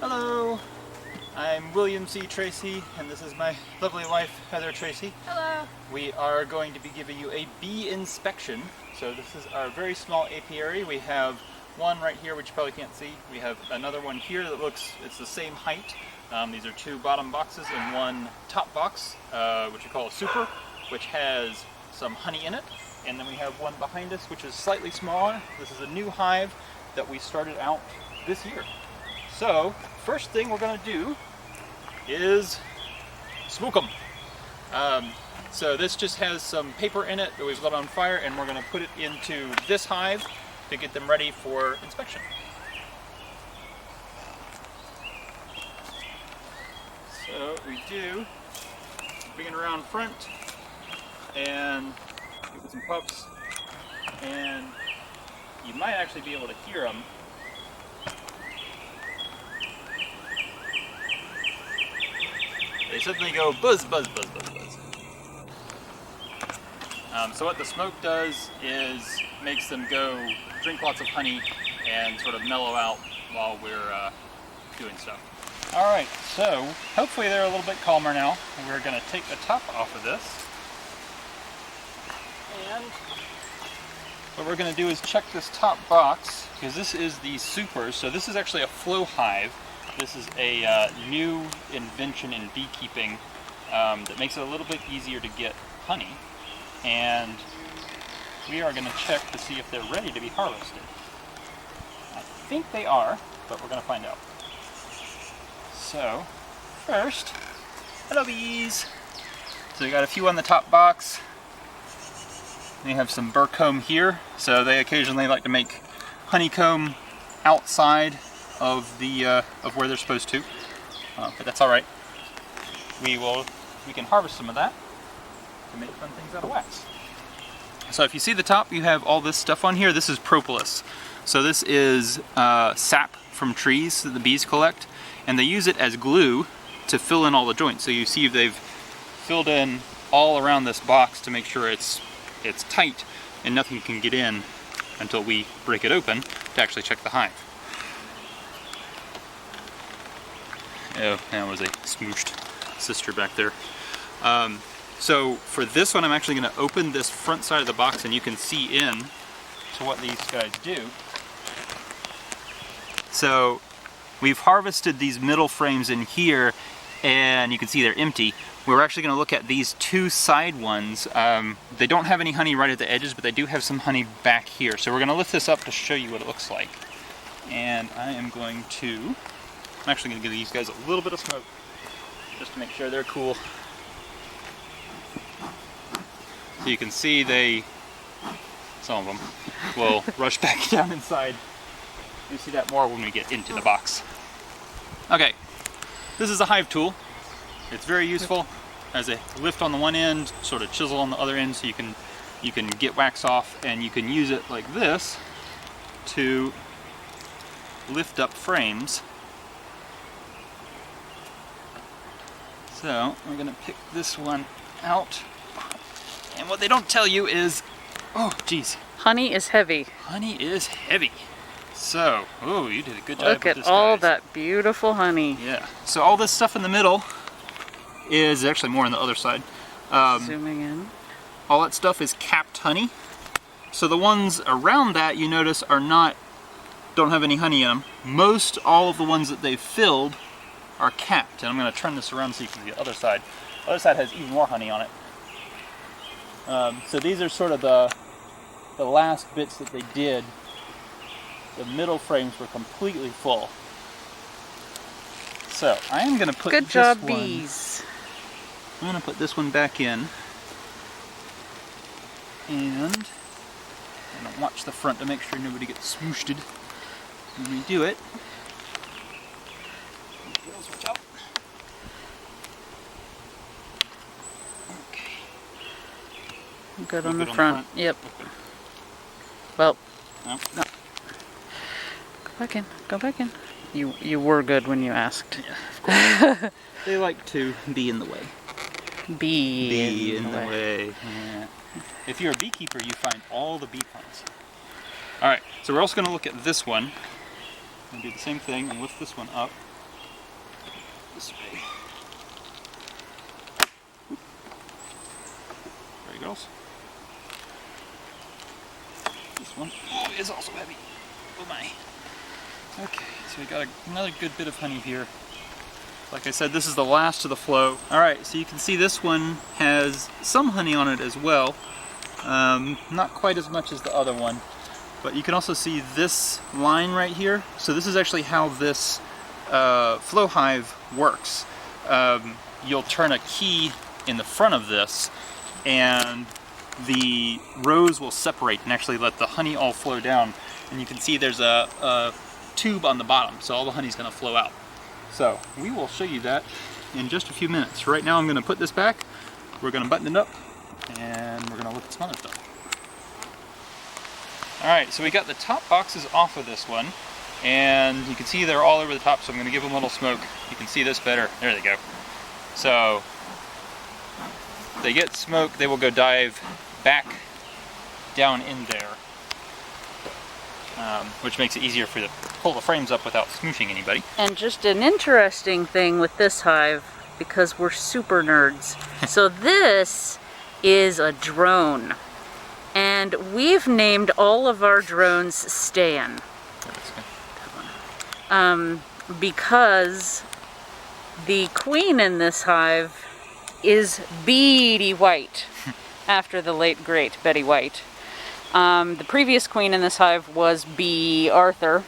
Hello, I'm William C. Tracy, and this is my lovely wife, Heather Tracy. Hello. We are going to be giving you a bee inspection. So this is our very small apiary. We have one right here, which you probably can't see. We have another one here that looks, it's the same height. These are two bottom boxes and one top box, which we call a super, which has some honey in it. And then we have one behind us, which is slightly smaller. This is a new hive that we started out this year. So, first thing we're going to do is smoke them. So this just has some paper in it that we've lit on fire, and we're going to put it into this hive to get them ready for inspection. So what we do, bring it around front and give it some puffs, and you might actually be able to hear them. They suddenly go buzz, buzz, buzz, buzz, buzz. So what the smoke does is makes them go drink lots of honey and sort of mellow out while we're doing stuff. Alright, so hopefully they're a little bit calmer now. We're going to take the top off of this. And what we're going to do is check this top box, because this is the super. So this is actually a flow hive. This is a new invention in beekeeping that makes it a little bit easier to get honey, and we are going to check to see if they're ready to be harvested. I think they are, but we're going to find out. So first, hello bees! So we got a few on the top box. They have some burr comb here, so they occasionally like to make honeycomb outside of the of where they're supposed to, but that's all right. We can harvest some of that to make fun things out of wax. So if you see the top, you have all this stuff on here. This is propolis. So this is sap from trees that the bees collect, and they use it as glue to fill in all the joints. So you see they've filled in all around this box to make sure it's tight and nothing can get in until we break it open to actually check the hive. Oh, that was a smooshed sister back there. So for this one, I'm actually going to open this front side of the box, and you can see in to what these guys do. So we've harvested these middle frames in here, and you can see they're empty. We're actually going to look at these two side ones. They don't have any honey right at the edges, but they do have some honey back here. So we're going to lift this up to show you what it looks like. And I am going to... I'm actually going to give these guys a little bit of smoke just to make sure they're cool. So you can see some of them will rush back down inside. You'll see that more when we get into the box. Okay, this is a hive tool. It's very useful as a lift on the one end, sort of chisel on the other end, so you can get wax off, and you can use it like this to lift up frames. So we're going to pick this one out, and what they don't tell you is, oh geez, Honey is heavy. Honey is heavy. So, oh, you did a good job. Look with at this, all guys. that beautiful honey. Yeah. So all this stuff in the middle is actually more on the other side. Zooming in. All that stuff is capped honey. So the ones around that, you notice, don't have any honey in them. Most all of the ones that they've filled are capped, and I'm going to turn this around so you can see the other side. The other side has even more honey on it. So these are sort of the last bits that they did. The middle frames were completely full. So I am going to put Good this job, one, bees. I'm going to put this one back in, and watch the front to make sure nobody gets smooshed when we do it. Okay. Good on the front. Yep. Okay. Well, No. no. Go back in. Go back in. You were good when you asked. Yeah, of course. They like to be in the way. Be in the way. Yeah. If you're a beekeeper, you find all the bee puns. Alright, so we're also going to look at this one and do the same thing and lift this one up. this way. There he goes. This one is also heavy. Oh my. Okay, so we got another good bit of honey here. Like I said, this is the last of the flow. Alright, so you can see this one has some honey on it as well. Not quite as much as the other one. But you can also see this line right here. So this is actually how this flow hive works. You'll turn a key in the front of this and the rows will separate and actually let the honey all flow down. And you can see there's a tube on the bottom, so all the honey's going to flow out. So we will show you that in just a few minutes. Right now I'm going to put this back, we're going to button it up, and we're going to look at some other stuff. Alright, so we got the top boxes off of this one, and you can see they're all over the top, so I'm going to give them a little smoke. You can see this better. There they go. So they get smoke, they will go dive back down in there, which makes it easier for you to pull the frames up without smooshing anybody. And just an interesting thing with this hive, because we're super nerds. So this is a drone. And we've named all of our drones Stan. Because the queen in this hive is beady white, after the late great Betty White. The previous queen in this hive was B. Arthur,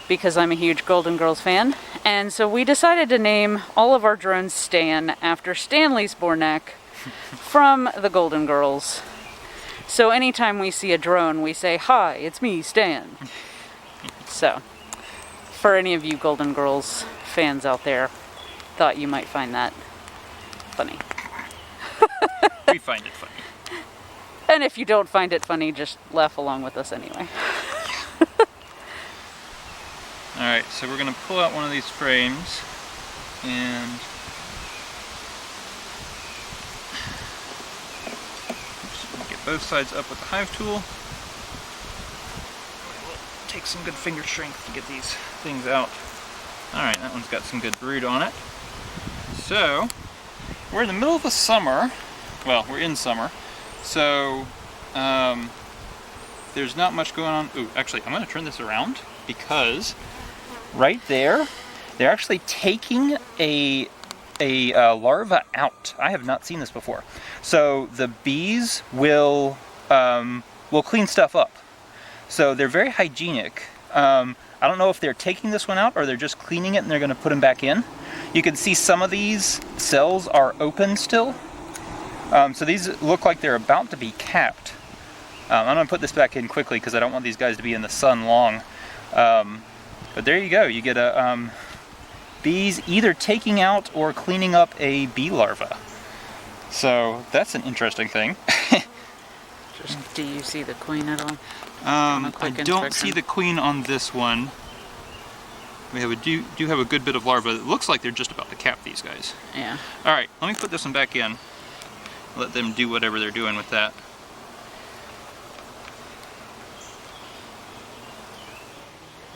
because I'm a huge Golden Girls fan. And so we decided to name all of our drones Stan after Stanley Spornak from the Golden Girls. So anytime we see a drone, we say, "Hi, it's me, Stan." So, for any of you Golden Girls fans out there, thought you might find that funny. We find it funny. And if you don't find it funny, just laugh along with us anyway. Alright, so we're going to pull out one of these frames and just going to get both sides up with the hive tool. We'll take some good finger strength to get these things out. Alright, that one's got some good brood on it. So, we're in the middle of the summer. Well, we're in summer. So, there's not much going on. Ooh, actually, I'm going to turn this around because right there, they're actually taking a larva out. I have not seen this before. So the bees will clean stuff up. So they're very hygienic. I don't know if they're taking this one out or they're just cleaning it and they're going to put them back in. You can see some of these cells are open still. So these look like they're about to be capped. I'm going to put this back in quickly because I don't want these guys to be in the sun long. But there you go. You get a bees either taking out or cleaning up a bee larva. So that's an interesting thing. Do you see the queen at all? I don't see the queen on this one. We have do have a good bit of larvae. It looks like they're just about to cap these guys. Yeah. Alright, let me put this one back in. Let them do whatever they're doing with that.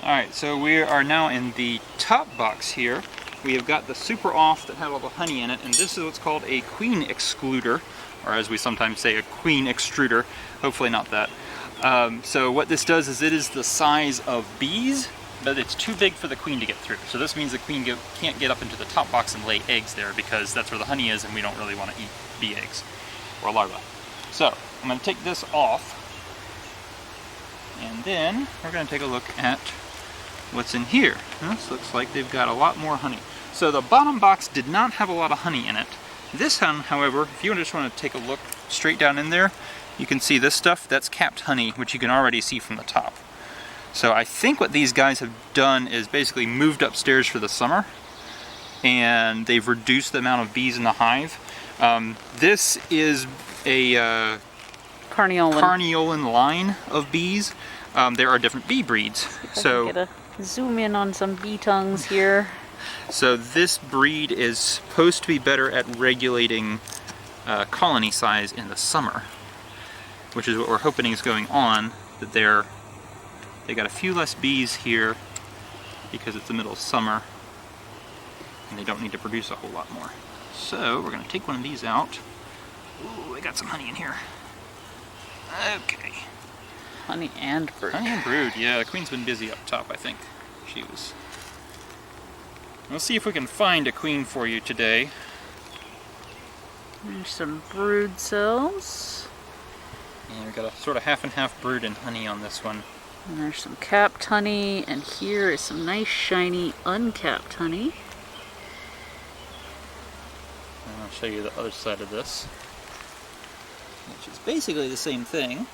Alright, so we are now in the top box here. We have got the super off that had all the honey in it, and this is what's called a queen excluder, or as we sometimes say, a queen extruder. Hopefully not that. So what this does is it is the size of bees, but it's too big for the queen to get through. So this means the queen can't get up into the top box and lay eggs there because that's where the honey is and we don't really want to eat bee eggs or larvae. So I'm going to take this off and then we're going to take a look at what's in here. This looks like they've got a lot more honey. So the bottom box did not have a lot of honey in it. This one, however, if you just want to take a look straight down in there, you can see this stuff, that's capped honey, which you can already see from the top. So I think what these guys have done is basically moved upstairs for the summer, and they've reduced the amount of bees in the hive. This is a Carniolan line of bees. There are different bee breeds. So get a zoom in on some bee tongues here. So this breed is supposed to be better at regulating colony size in the summer, which is what we're hoping is going on. That they got a few less bees here because it's the middle of summer. and they don't need to produce a whole lot more. So we're going to take one of these out. Ooh, I got some honey in here. Okay. Honey and brood. Honey and brood, yeah. The queen's been busy up top, I think. She was. Let's see if we can find a queen for you today. There's some brood cells. And we've got a sort of half and half brood and honey on this one. And there's some capped honey, and here is some nice shiny uncapped honey. And I'll show you the other side of this, which is basically the same thing.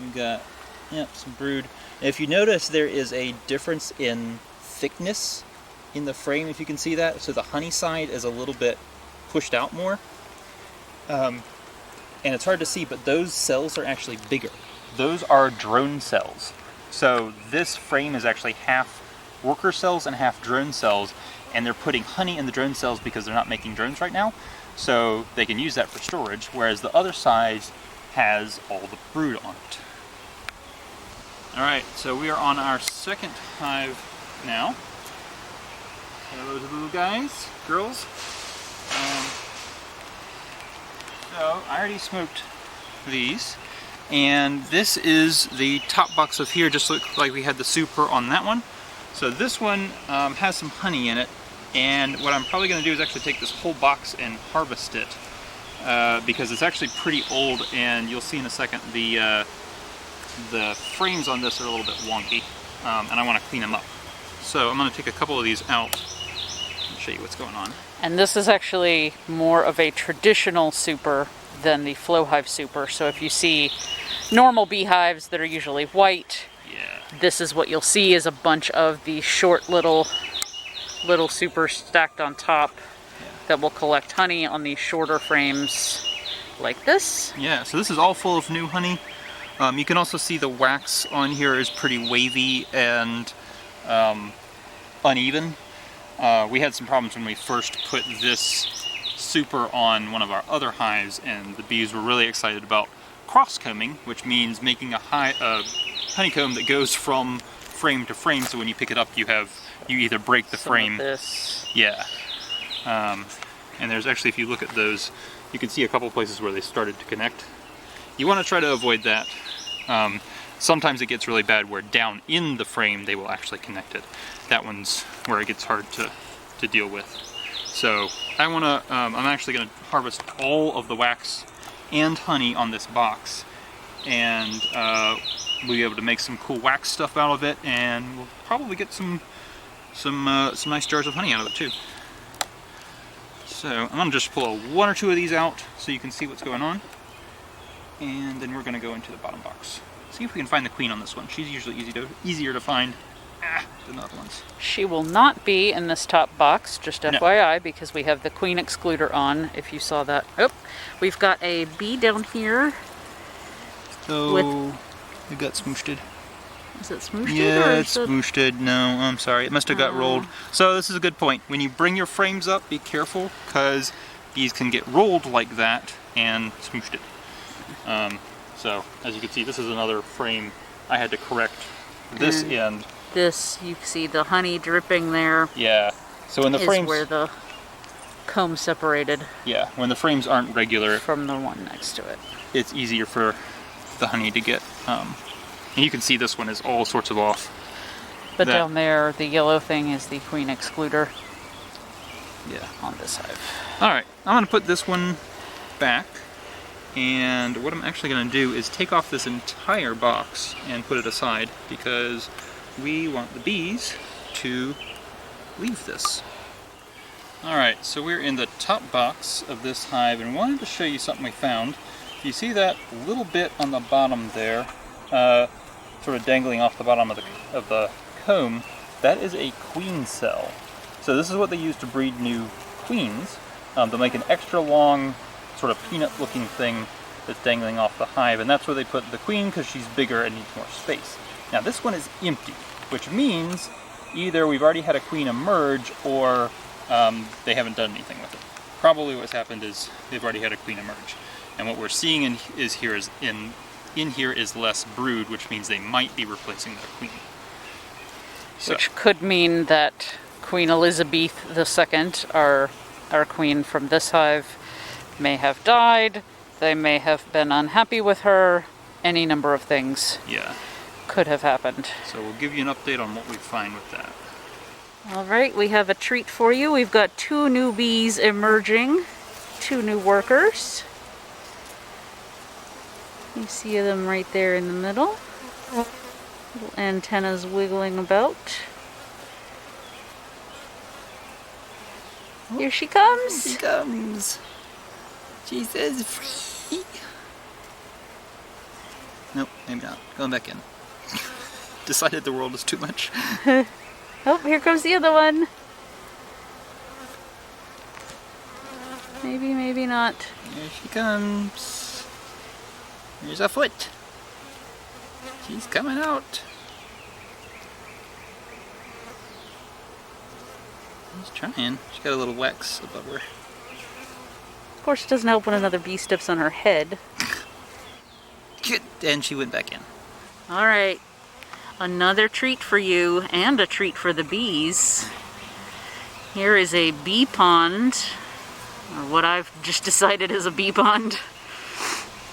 We've got, yep, some brood. If you notice, there is a difference in thickness in the frame, if you can see that. So the honey side is a little bit pushed out more. And it's hard to see, but those cells are actually bigger. Those are drone cells. So this frame is actually half worker cells and half drone cells, and they're putting honey in the drone cells because they're not making drones right now. So they can use that for storage, whereas the other side has all the brood on it. Alright, so we are on our second hive now. Hello, those little guys, girls. So I already smoked these, and this is the top box of here, just like we had the super on that one. So this one has some honey in it, and what I'm probably going to do is actually take this whole box and harvest it, because it's actually pretty old, and you'll see in a second the frames on this are a little bit wonky, and I want to clean them up. So I'm going to take a couple of these out and show you what's going on. And this is actually more of a traditional super than the flow hive super. So if you see normal beehives that are usually white, Yeah. this is what you'll see, is a bunch of the short little supers stacked on top that will collect honey on these shorter frames like this. Yeah, so this is all full of new honey. You can also see the wax on here is pretty wavy and uneven. We had some problems when we first put this super on one of our other hives, and the bees were really excited about cross-combing, which means making a honeycomb that goes from frame to frame, so when you pick it up you either break the frame. This. Yeah. And there's actually, if you look at those, you can see a couple places where they started to connect. You want to try to avoid that. Sometimes it gets really bad where down in the frame they will actually connect it. That one's where it gets hard to deal with. So I'm actually going to harvest all of the wax and honey on this box, and we'll be able to make some cool wax stuff out of it, and we'll probably get some nice jars of honey out of it too. So I'm going to just pull one or two of these out so you can see what's going on, and then we're going to go into the bottom box. See if we can find the queen on this one. She's usually easier to find than the other ones. She will not be in this top box, just FYI, because we have the queen excluder on, if you saw that. Oh, we've got a bee down here. So, it got smooshed. Is it smooshed? Yeah, it's smooshed. No, I'm sorry. It must have got rolled. So this is a good point. When you bring your frames up, be careful, because bees can get rolled like that and smooshed it. So, as you can see, this is another frame. I had to correct this end. This, you see the honey dripping there. Yeah. So when the frames, where the comb separated. Yeah, when the frames aren't regular from the one next to it, it's easier for the honey to get. And you can see this one is all sorts of off. But down there, the yellow thing is the queen excluder. Yeah. On this hive. All right, I'm going to put this one back. And what I'm actually going to do is take off this entire box and put it aside, because we want the bees to leave this. Alright, so we're in the top box of this hive, and wanted to show you something we found. You see that little bit on the bottom there, sort of dangling off the bottom of the comb? That is a queen cell. So this is what they use to breed new queens. They'll make an extra long, sort of peanut-looking thing that's dangling off the hive, and that's where they put the queen because she's bigger and needs more space. Now this one is empty, which means either we've already had a queen emerge, or they haven't done anything with it. Probably what's happened is they've already had a queen emerge, and what we're seeing in here is less brood, which means they might be replacing their queen. So, which could mean that Queen Elizabeth II, our queen from this hive, may have died. They may have been unhappy with her. Any number of things could have happened. So we'll give you an update on what we find with that. All right, we have a treat for you. We've got 2 new bees emerging, 2 new workers. You see them right there in the middle. Little antennas wiggling about. Here she comes. Here she comes. She says free. Nope, maybe not. Going back in. Decided the world is too much. Oh, here comes the other one. Maybe, maybe not. Here she comes. Here's a foot. She's coming out. She's trying. She got a little wax above her. Of course, it doesn't help when another bee steps on her head. And she went back in. All right. Another treat for you and a treat for the bees. Here is a bee pond, or what I've just decided is a bee pond.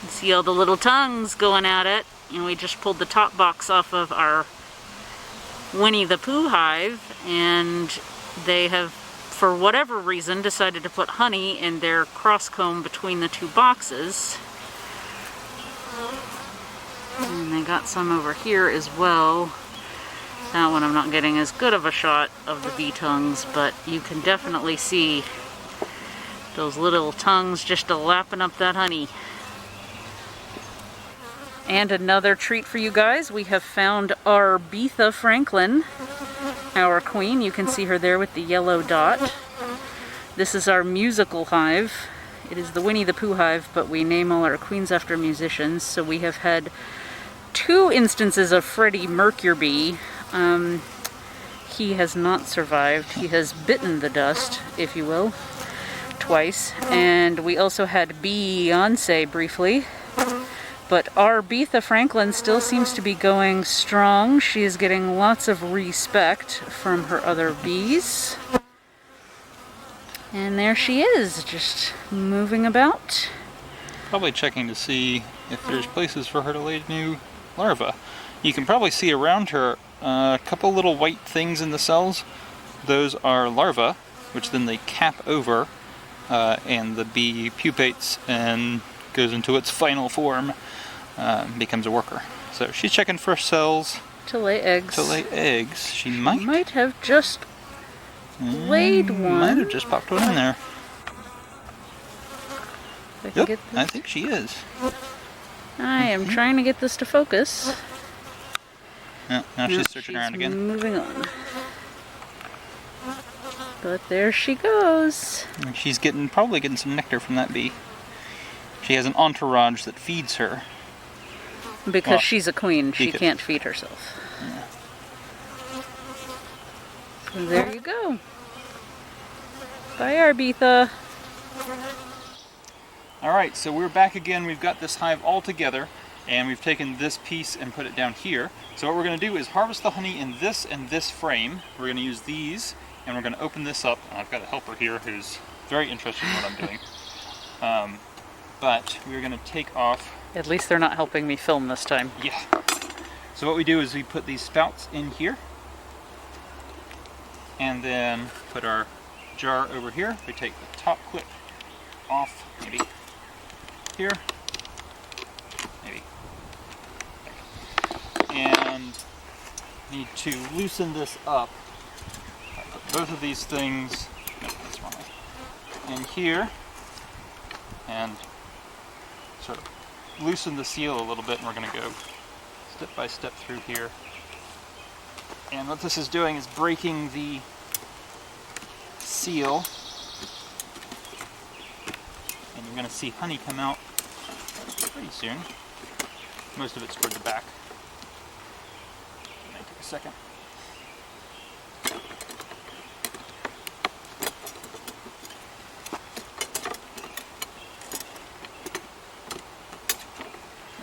You see all the little tongues going at it, and we just pulled the top box off of our Winnie the Pooh hive, and they have, for whatever reason, decided to put honey in their cross comb between the 2 boxes. And they got some over here as well. That one I'm not getting as good of a shot of the bee tongues, but you can definitely see those little tongues just lapping up that honey. And another treat for you guys, we have found our Bessie Franklin, our queen. You can see her there with the yellow dot. This is our musical hive. It is the Winnie the Pooh hive, but we name all our queens after musicians. So we have had 2 instances of Freddie Mercury. He has not survived. He has bitten the dust, if you will, twice. And we also had Beyonce briefly. But our Bessie Franklin still seems to be going strong. She is getting lots of respect from her other bees. And there she is, just moving about. Probably checking to see if there's places for her to lay new larvae. You can probably see around her a couple little white things in the cells. Those are larvae, which then they cap over, and the bee pupates and goes into its final form, becomes a worker. So she's checking for cells to lay eggs. She might have just laid one. Might have just popped one in there. Yep, I think she is. I am trying to get this to focus. Yeah, now she's searching around again. Moving on. But there she goes. And she's probably getting some nectar from that bee. She has an entourage that feeds her. Because she's a queen, she can't feed herself. Yeah. So there you go. Bye, Arbitha. Alright, so we're back again. We've got this hive all together, and we've taken this piece and put it down here. So what we're going to do is harvest the honey in this and this frame. We're going to use these, and we're going to open this up. And I've got a helper here who's very interested in what I'm doing. But we're going to take off... At least they're not helping me film this time. Yeah. So what we do is we put these spouts in here, and then put our jar over here. We take the top clip off, maybe here, maybe, and need to loosen this up. I put both of these things, no, that's wrong, in here, and sort of loosen the seal a little bit, and we're going to go step by step through here. And what this is doing is breaking the seal, and you're going to see honey come out pretty soon. Most of it's toward the back. It may take a second.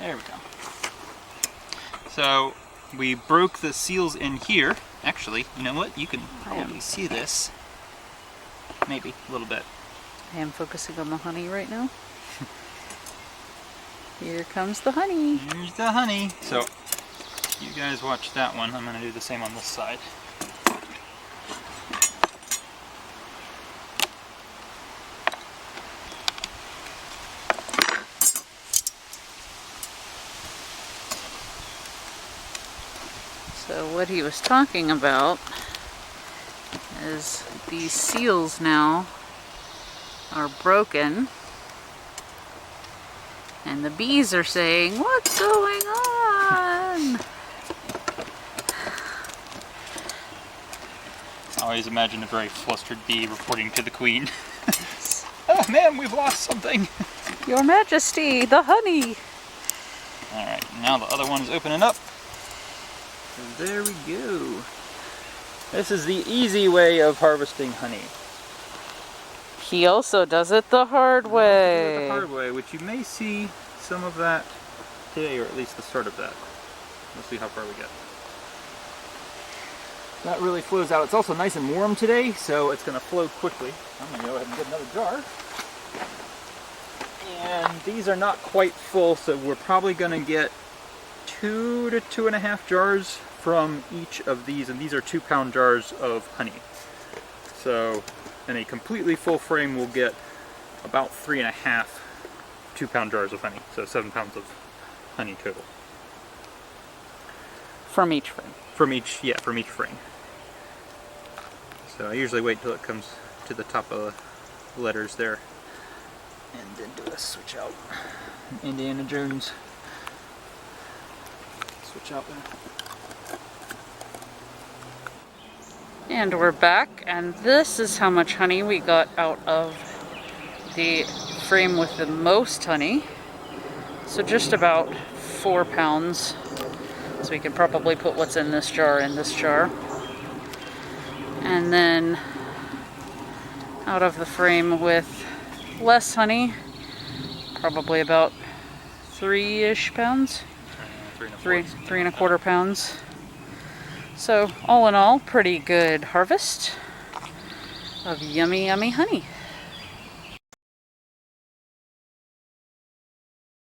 There we go. So we broke the seals in here, Actually, you know what? You can probably see this. Maybe a little bit. I am focusing on the honey right now. Here comes the honey. Here's the honey. So, you guys watch that one. I'm going to do the same on this side. So what he was talking about is these seals now are broken, and the bees are saying, "What's going on?" I always imagine a very flustered bee reporting to the queen. Oh man, we've lost something. Your Majesty, the honey. Alright, now the other one is opening up. So there we go. This is the easy way of harvesting honey. He also does it the hard way. The hard way, which you may see some of that today, or at least the start of that. We'll see how far we get. That really flows out. It's also nice and warm today, so it's going to flow quickly. I'm going to go ahead and get another jar. And these are not quite full, so we're probably going to get 2 to 2.5 jars from each of these, and these are 2-pound jars of honey. So in a completely full frame we'll get about 3.5 2-pound jars of honey, so 7 pounds of honey total. From each frame. From each frame. So I usually wait till it comes to the top of the letters there, and then do a switch out. Indiana Jones. Switch out there. And we're back, and this is how much honey we got out of the frame with the most honey. So just about 4 pounds. So we can probably put what's in this jar in this jar. And then out of the frame with less honey, probably about 3-ish pounds. 3.25 pounds. So all in all, pretty good harvest of yummy, yummy honey.